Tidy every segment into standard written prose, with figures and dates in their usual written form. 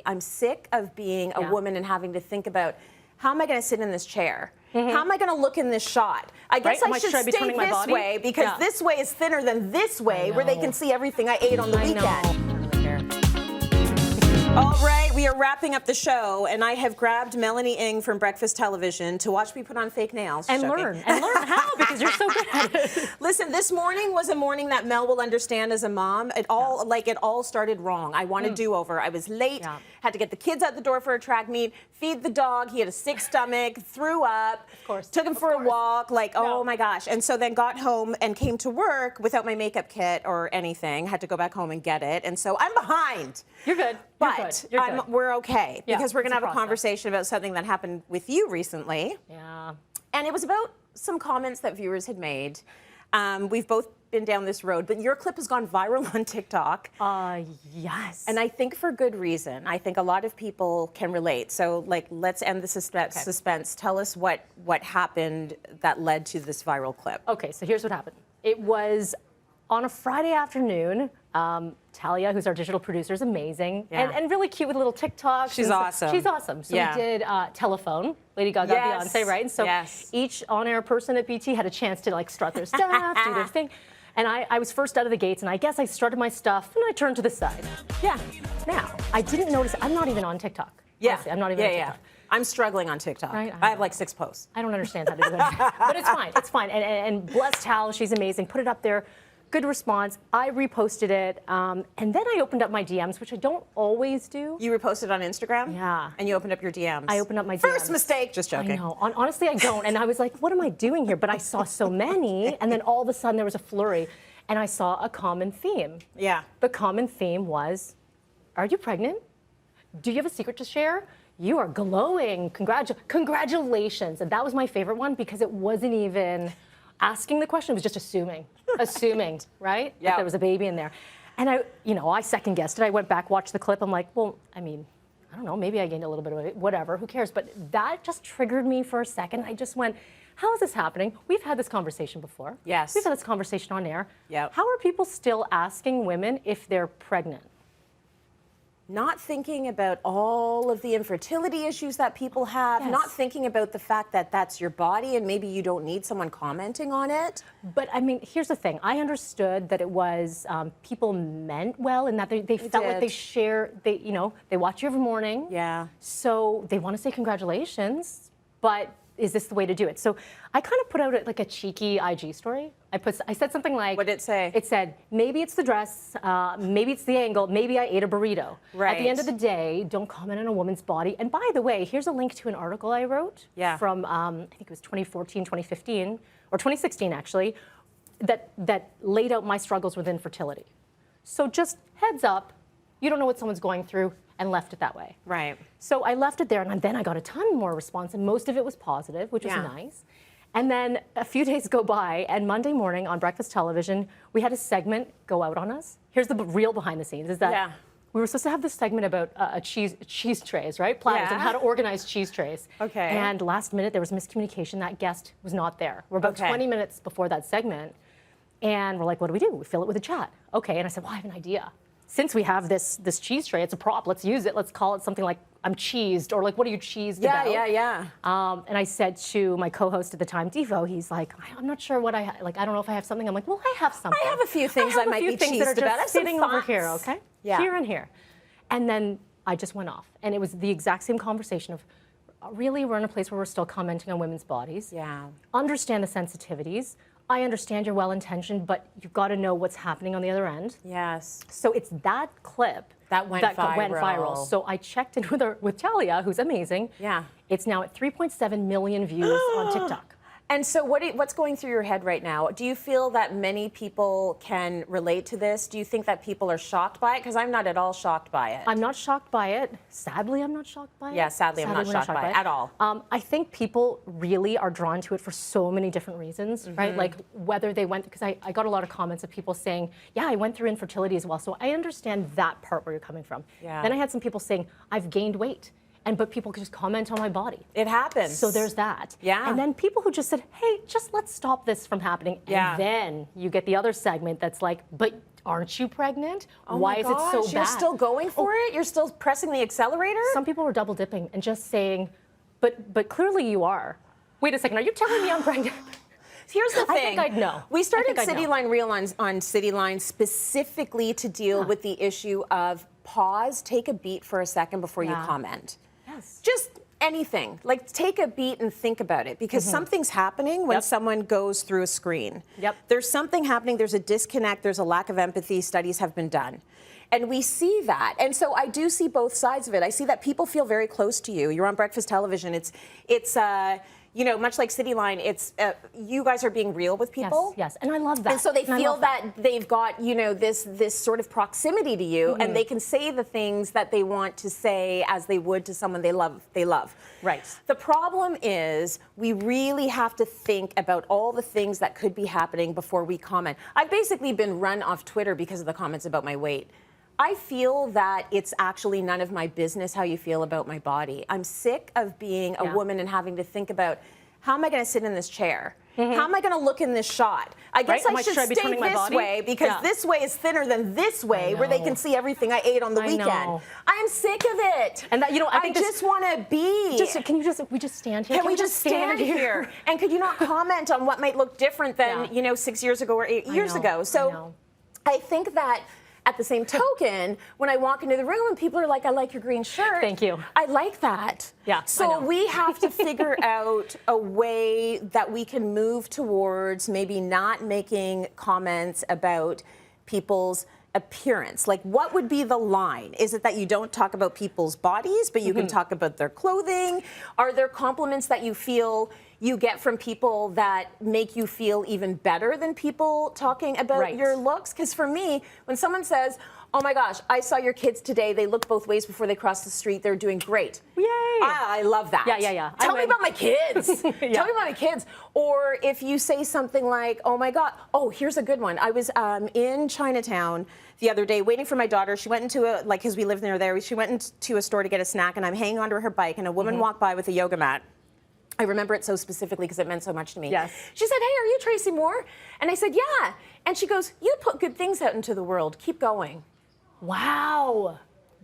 I'm sick of being a woman and having to think about, how am I going to sit in this chair? How am I going to look in this shot? I guess I should stay this way because this way is thinner than this way where they can see everything I ate on the weekend. All right, we are wrapping up the show, and I have grabbed Melanie Ng from Breakfast Television to watch me put on fake nails. And learn how, because you're so good at it. Listen, this morning was a morning that Mel will understand as a mom. It all started wrong. I wanted do-over. I was late, had to get the kids out the door for a track meet, feed the dog. He had a sick stomach, threw up, took him for a walk, oh my gosh. And so then got home and came to work without my makeup kit or anything. Had to go back home and get it. And so I'm behind. You're good. But we're okay because we're going to have a conversation about something that happened with you recently. Yeah. And it was about some comments that viewers had made. We've both been down this road, but your clip has gone viral on TikTok. Yes. And I think for good reason. I think a lot of people can relate. So, let's end the suspense. Tell us what happened that led to this viral clip. Okay, so here's what happened. It was on a Friday afternoon. Talia, who's our digital producer, is amazing and really cute with little TikToks. She's awesome. She's awesome. So we did Telephone, Lady Gaga, Beyonce, right? And so each on-air person at BT had a chance to strut their stuff, do their thing. And I was first out of the gates, and I guess I strutted my stuff, and I turned to the side. Yeah. Now, I didn't notice, I'm not even on TikTok. Yeah. Honestly, I'm not even on TikTok. I'm struggling on TikTok. Right? I have 6 posts. I don't understand how to do it. But it's fine. It's fine. And bless Tal, she's amazing. Put it up there. Good response. I reposted it, and then I opened up my DMs, which I don't always do. You reposted on Instagram? Yeah. And you opened up your DMs? I opened up my DMs. First mistake. Just joking. I know. Honestly, I don't. And I was like, what am I doing here? But I saw so many, and then all of a sudden there was a flurry, and I saw a common theme. Yeah. The common theme was, are you pregnant? Do you have a secret to share? You are glowing. Congratulations. And that was my favorite one because it wasn't even asking the question, it was just assuming, right? Yeah. That there was a baby in there. And I second guessed it. I went back, watched the clip. I'm like, well, I mean, I don't know, maybe I gained a little bit of it, whatever, who cares? But that just triggered me for a second. I just went, how is this happening? We've had this conversation before. Yes. We've had this conversation on air. Yep. How are people still asking women if they're pregnant? Not thinking about all of the infertility issues that people have, not thinking about the fact that that's your body and maybe you don't need someone commenting on it. But I mean, here's the thing. I understood that it was people meant well and that they felt like they watch you every morning. Yeah. So they want to say congratulations, but is this the way to do it? So I kind of put out a cheeky IG story. I said something like, what did it say? It said, maybe it's the dress, maybe it's the angle, maybe I ate a burrito. Right. At the end of the day, don't comment on a woman's body. And by the way, here's a link to an article I wrote from, I think it was 2014, 2015, or 2016 actually, that laid out my struggles with infertility. So just heads up, you don't know what someone's going through, and left it that way. Right. So I left it there, and then I got a ton more response, and most of it was positive, which was nice. And then a few days go by, and Monday morning on Breakfast Television, we had a segment go out on us. Here's the real behind the scenes, is that we were supposed to have this segment about cheese trays, right? Platters, and how to organize cheese trays. Okay. And last minute, there was miscommunication. That guest was not there. We're about 20 minutes before that segment, and we're like, what do? We fill it with a chat. Okay, and I said, well, I have an idea. Since we have this cheese tray, it's a prop, let's use it. Let's call it something like, I'm cheesed, or what are you cheesed about? Yeah. And I said to my co-host at the time, Devo, he's like, I'm not sure what I don't know if I have something. I'm like, well, I have something. I have a few things I might be cheesed that are about. just sitting over here, okay? Yeah. Here and here. And then I just went off. And it was the exact same conversation of, really, we're in a place where we're still commenting on women's bodies. Yeah. Understand the sensitivities. I understand you're well-intentioned, but you've got to know what's happening on the other end. Yes. So it's that clip that went viral. So I checked in with Talia, who's amazing. Yeah. It's now at 3.7 million views on TikTok. And so what's going through your head right now? Do you feel that many people can relate to this? Do you think that people are shocked by it? Because I'm not at all shocked by it. I'm not shocked by it. Sadly, I'm not shocked by it. Yeah, sadly I'm not shocked by it at all. I think people really are drawn to it for so many different reasons, right? Like whether they went, because I got a lot of comments of people saying, yeah, I went through infertility as well. So I understand that part where you're coming from. Yeah. Then I had some people saying, I've gained weight. But people could just comment on my body. It happens. So there's that. Yeah. And then people who just said, hey, just let's stop this from happening. And then you get the other segment that's like, but aren't you pregnant? Oh Why my is it so gosh, bad? You're still going for it? You're still pressing the accelerator? Some people were double dipping and just saying, but clearly you are. Wait a second, are you telling me I'm pregnant? Here's the thing. I think I'd know. We started I think I'd Cityline Reel on Cityline specifically to deal with the issue of pause, take a beat for a second before you comment. Yes. Just anything. Like, take a beat and think about it, because something's happening when someone goes through a screen. There's something happening. There's a disconnect. There's a lack of empathy. Studies have been done. And we see that. And so I do see both sides of it. I see that people feel very close to you. You're on breakfast television. It's you know, much like Cityline, it's you guys are being real with people. Yes, and I love that. And so they feel that they've got, you know, this sort of proximity to you, and they can say the things that they want to say as they would to someone they love. Right. The problem is we really have to think about all the things that could be happening before we comment. I've basically been run off Twitter because of the comments about my weight. I feel that it's actually none of my business how you feel about my body. I'm sick of being a woman and having to think about, how am I going to sit in this chair? How am I going to look in this shot? I guess I should stay this way because this way is thinner than this way, where they can see everything I ate on the weekend. I'm sick of it. And that, you know, I just want to be. Can we just stand here? Can we just stand here? And could you not comment on what might look different than, you know, 6 years ago or 8 years ago? So I think that at the same token, when I walk into the room and people are like, I like your green shirt. Thank you. I like that. Yeah. So we have to figure out a way that we can move towards maybe not making comments about people's appearance. Like, what would be the line? Is it that you don't talk about people's bodies, but you can talk about their clothing? Are there compliments that you feel you get from people that make you feel even better than people talking about your looks? Because for me, when someone says, oh my gosh, I saw your kids today, they look both ways before they cross the street, they're doing great. Yay! I love that. Yeah. Tell me about my kids. Tell me about my kids. Or if you say something like, oh my God, oh, here's a good one. I was in Chinatown the other day waiting for my daughter. She went into because we live near there, she went into a store to get a snack, and I'm hanging onto her bike, and a woman walked by with a yoga mat. I remember it so specifically because it meant so much to me. Yes. She said, hey, are you Tracy Moore? And I said, yeah. And she goes, you put good things out into the world. Keep going. Wow.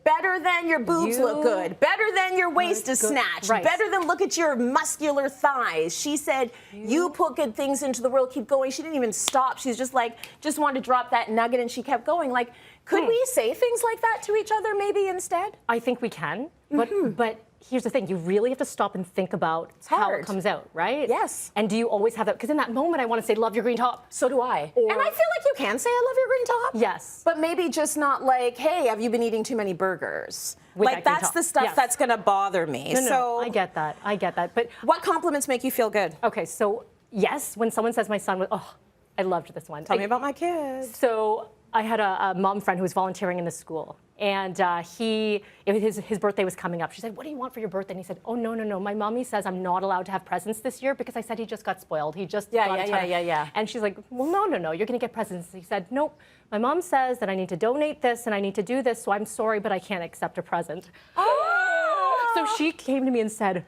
Better than your boobs look good. Better than your waist is snatched. Better than look at your muscular thighs. She said, you put good things into the world. Keep going. She didn't even stop. She's just like, just wanted to drop that nugget, and she kept going. Like, could we say things like that to each other maybe instead? I think we can, but here's the thing, you really have to stop and think about how it comes out, right? Yes. And do you always have that? Because in that moment, I want to say, love your green top. So do I. And I feel like you can say, I love your green top. Yes. But maybe just not like, hey, have you been eating too many burgers? Like, that's the stuff that's going to bother me. No, I get that. But what compliments make you feel good? Okay, so yes, when someone says my son was, oh, I loved this one. Tell me about my kids. So I had a mom friend who was volunteering in the school, and his birthday was coming up. She said, what do you want for your birthday? And he said, oh, no. My mommy says I'm not allowed to have presents this year because I said he just got spoiled. He just got a ton. And she's like, well, no, you're going to get presents. He said, nope. My mom says that I need to donate this and I need to do this, so I'm sorry, but I can't accept a present. Oh! So she came to me and said,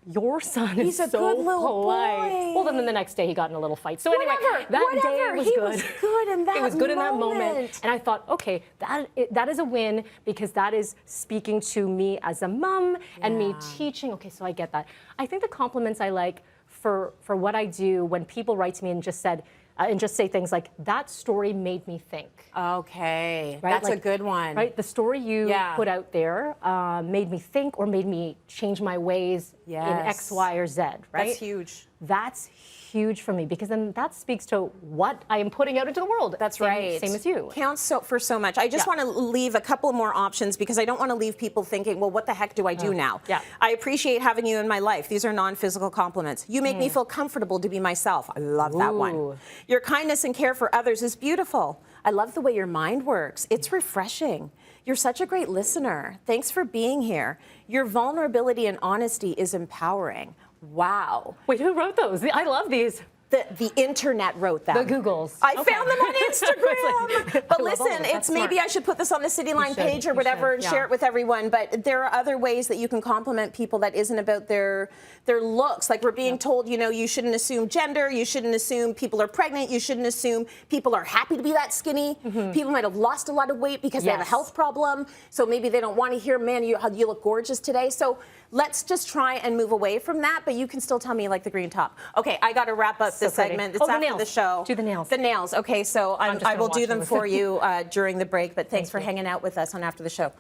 your son is so good little polite. boy. Well, then the next day he got in a little fight. So anyway, that day was he good. Was good in that it was good in that moment. And I thought, okay, that is a win because that is speaking to me as a mom and me teaching. Okay, so I get that. I think the compliments I like for what I do when people write to me and just say things like, that story made me think. Okay, that's a good one. Right, the story you put out there made me think or made me change my ways in X, Y, or Z, right? That's huge. That's huge for me because then that speaks to what I am putting out into the world. That's right. Same as you. Counts for so much. I just want to leave a couple more options because I don't want to leave people thinking, well, what the heck do I do now? Yeah. I appreciate having you in my life. These are non-physical compliments. You make me feel comfortable to be myself. I love that one. Your kindness and care for others is beautiful. I love the way your mind works. It's refreshing. You're such a great listener. Thanks for being here. Your vulnerability and honesty is empowering. Wow. Wait, who wrote those? I love these. The internet wrote them. The Googles. I found them on Instagram. But listen, it's maybe I should put this on the Cityline page or whatever and share it with everyone. But there are other ways that you can compliment people that isn't about their looks. Like we're being told, you know, you shouldn't assume gender. You shouldn't assume people are pregnant. You shouldn't assume people are happy to be that skinny. People might have lost a lot of weight because they have a health problem. So maybe they don't want to hear, man, you look gorgeous today. So let's just try and move away from that. But you can still tell me like the green top. Okay, I got to wrap up this segment. It's after the show. Do the nails. The nails. Okay, so I will do them for you during the break. But thanks for hanging out with us on After the Show.